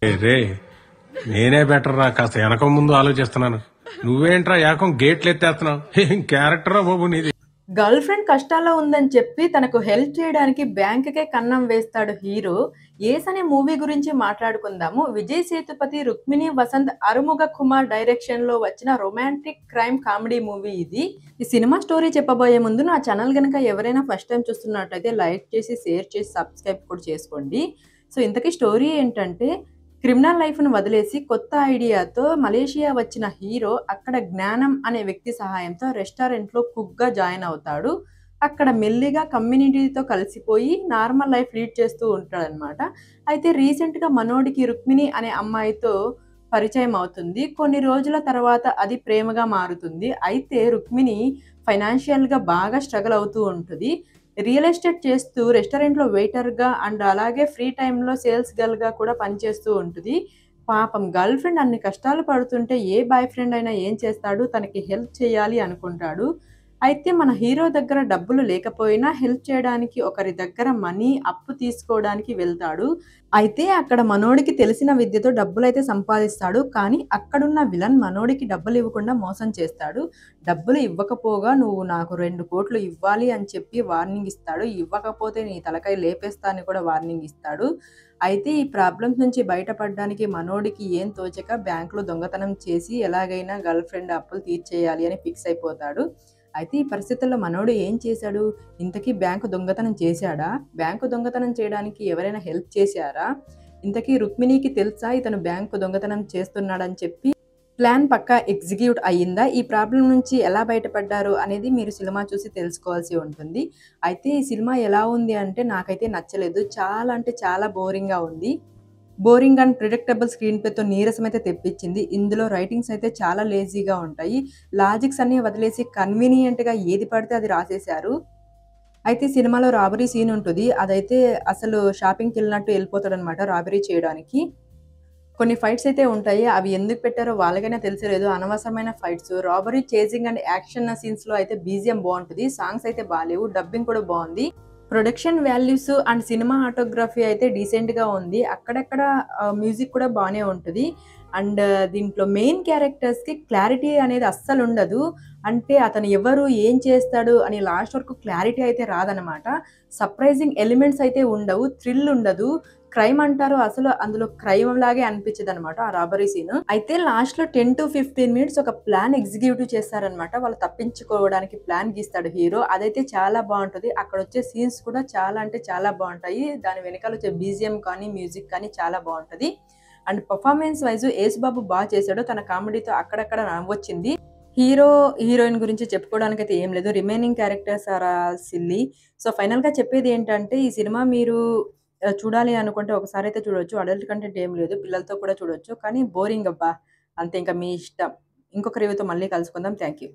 రే నేనే బెటర్ రా, కాస్త వెనక ముందు ఆలోచిస్తున్నాను. నువ్వేంట్రా ఏకం గేట్లు ఎత్తేస్తున్నావు? ఏం క్యారెక్టరా బాబు నీది. గర్ల్ ఫ్రెండ్ కష్టాల్లో ఉందని చెప్పి తనకు హెల్ప్ చేయడానికి బ్యాంకుకే కన్నం వేస్తాడు హీరో. ఏస్ అనే మూవీ గురించి మాట్లాడుకుందాము. విజయ్ సేతుపతి, రుక్మిణి వసంత్, అరుముగ కుమార్ డైరెక్షన్ లో వచ్చిన రొమాంటిక్ క్రైమ్ కామెడీ మూవీ ఇది. ఈ సినిమా స్టోరీ చెప్పబోయే ముందు నా ఛానల్ కనుక ఎవరైనా ఫస్ట్ టైం చూస్తున్నట్టయితే లైక్ చేసి, షేర్ చేసి, సబ్స్క్రైబ్ కూడా చేసుకోండి. సో ఇంతకీ స్టోరీ ఏంటంటే, క్రిమినల్ లైఫ్ను వదిలేసి కొత్త ఐడియాతో మలేషియా వచ్చిన హీరో అక్కడ జ్ఞానం అనే వ్యక్తి సహాయంతో రెస్టారెంట్లో కుక్గా జాయిన్ అవుతాడు. అక్కడ మెల్లిగా కమ్యూనిటీతో కలిసిపోయి నార్మల్ లైఫ్ లీడ్ చేస్తూ ఉంటాడనమాట. అయితే రీసెంట్గా మనోడికి రుక్మిణి అనే అమ్మాయితో పరిచయం అవుతుంది. కొన్ని రోజుల తర్వాత అది ప్రేమగా మారుతుంది. అయితే రుక్మిణి ఫైనాన్షియల్గా బాగా స్ట్రగుల్ అవుతూ ఉంటుంది. రియల్ ఎస్టేట్ చేస్తూ రెస్టారెంట్‌లో వెయిటర్‌గా అండ్ అలాగే ఫ్రీ టైమ్‌లో సేల్స్ గర్ల్‌గా కూడా పనిచేస్తూ ఉంటుంది. పాపం గర్ల్ ఫ్రెండ్ అన్ని కష్టాలు పడుతుంటే ఏ బాయ్ ఫ్రెండ్ అయినా ఏం చేస్తాడు? తనకి హెల్ప్ చేయాలి అనుకుంటాడు. అయితే మన హీరో దగ్గర డబ్బులు లేకపోయినా హెల్ప్ చేయడానికి ఒకరి దగ్గర మనీ అప్పు తీసుకోవడానికి వెళ్తాడు. అయితే అక్కడ మనోడికి తెలిసిన విద్యతో డబ్బులైతే సంపాదిస్తాడు. కానీ అక్కడున్న విలన్ మనోడికి డబ్బులు ఇవ్వకుండా మోసం చేస్తాడు. డబ్బులు ఇవ్వకపోగా నువ్వు నాకు 2,00,00,000 ఇవ్వాలి అని చెప్పి వార్నింగ్ ఇస్తాడు. ఇవ్వకపోతే నీ తలకాయ లేపేస్తా అని కూడా వార్నింగ్ ఇస్తాడు. అయితే ఈ ప్రాబ్లమ్స్ నుంచి బయటపడడానికి మనోడికి ఏం తోచక బ్యాంకులో దొంగతనం చేసి ఎలాగైనా గర్ల్ ఫ్రెండ్ అప్పులు తీర్చేయాలి అని ఫిక్స్ అయిపోతాడు. అయితే ఈ పరిస్థితుల్లో మనోడు ఏం చేశాడు? ఇంతకీ బ్యాంకు దొంగతనం చేశాడా? బ్యాంకు దొంగతనం చేయడానికి ఎవరైనా హెల్ప్ చేశారా? ఇంతకీ రుక్మిణికి తెలుసా ఇతను బ్యాంకు దొంగతనం చేస్తున్నాడని చెప్పి? ప్లాన్ పక్కా ఎగ్జిక్యూట్ అయ్యిందా? ఈ ప్రాబ్లం నుంచి ఎలా బయటపడ్డారు అనేది మీరు సినిమా చూసి తెలుసుకోవాల్సి ఉంటుంది. అయితే ఈ సినిమా ఎలా ఉంది అంటే నాకైతే నచ్చలేదు. చాలా అంటే చాలా బోరింగ్‌గా ఉంది. బోరింగ్ అండ్ ప్రిడిక్టబుల్ స్క్రీన్ ప్లేతో నీరసం అయితే తెప్పించింది. ఇందులో రైటింగ్స్ అయితే చాలా లేజీగా ఉంటాయి. లాజిక్స్ అన్నీ వదిలేసి కన్వీనియంట్‌గా ఏది పడితే అది రాసేశారు. అయితే సినిమాలో రాబరీ సీన్ ఉంటది. అదైతే అసలు షాపింగ్‌కెళ్ళినట్టు ఎళ్ళిపోతాడనమాట రాబరీ చేయడానికి. కొన్ని ఫైట్స్ అయితే ఉంటాయి. అవి ఎందుకు పెట్టారో వాళ్ళకైనా తెలిసో లేదో అనవసరమైన fights. Robbery, chasing and action సీన్స్‌లో అయితే బీజీఎం బావుంటది. సాంగ్స్ అయితే బాలేవు. డబ్బింగ్ కూడా బావుంది. ప్రొడక్షన్ వాల్యూస్ అండ్ సినిమాటోగ్రఫీ అయితే డీసెంట్‌గా ఉంది. అక్కడక్కడ మ్యూజిక్ కూడా బానే ఉంటది. అండ్ దీంట్లో మెయిన్ క్యారెక్టర్స్‌కి క్లారిటీ అనేది అస్సలుండదు. అంటే అతను ఎవరు? ఏం చేస్తాడు? అని లాస్ట్ వరకు క్లారిటీ అయితే రాదనమాట. సర్ప్రైజింగ్ ఎలిమెంట్స్ అయితే ఉండవు. థ్రిల్ ఉండదు. క్రైమ్ అంటారు. అసలు అందులో క్రైమ్ లాగే అనిపించదనమాట ఆ రాబరీ సీన్. అయితే లాస్ట్‌లో 10-15 మినిట్స్ ఒక ప్లాన్ ఎగ్జిక్యూటివ్ చేస్తారనమాట. వాళ్ళు తప్పించుకోవడానికి ప్లాన్ గీస్తాడు హీరో. అదైతే చాలా బావుంటది. అక్కడొచ్చే సీన్స్ కూడా చాలా అంటే చాలా బావుంటాయి. దాని వెనకాల వచ్చే బీజీఎం కానీ, మ్యూజిక్ కానీ చాలా బావుంటది. అండ్ పెర్ఫార్మెన్స్ వైస్ యేసుబాబు చేశాడు. తన కామెడీతో అక్కడక్కడ నవ్వొచ్చింది. హీరో, హీరోయిన్ గురించి చెప్పుకోవడానికైతే ఏం లేదు. Remaining characters are silly. So ఫైనల్‌గా చెప్పేది ఏంటంటే ఈ సినిమా మీరు చూడాలి అనుకుంటే ఒకసారైతే చూడొచ్చు. అడల్ట్ కంటెంట్ ఏం లేదు. పిల్లలతో కూడా చూడొచ్చు. కానీ బోరింగ్ అబ్బా! అంతే ఇంక మీ ఇష్టం. ఇంకొక రివ్యూతో మళ్ళీ కలుసుకుందాం. Thank you.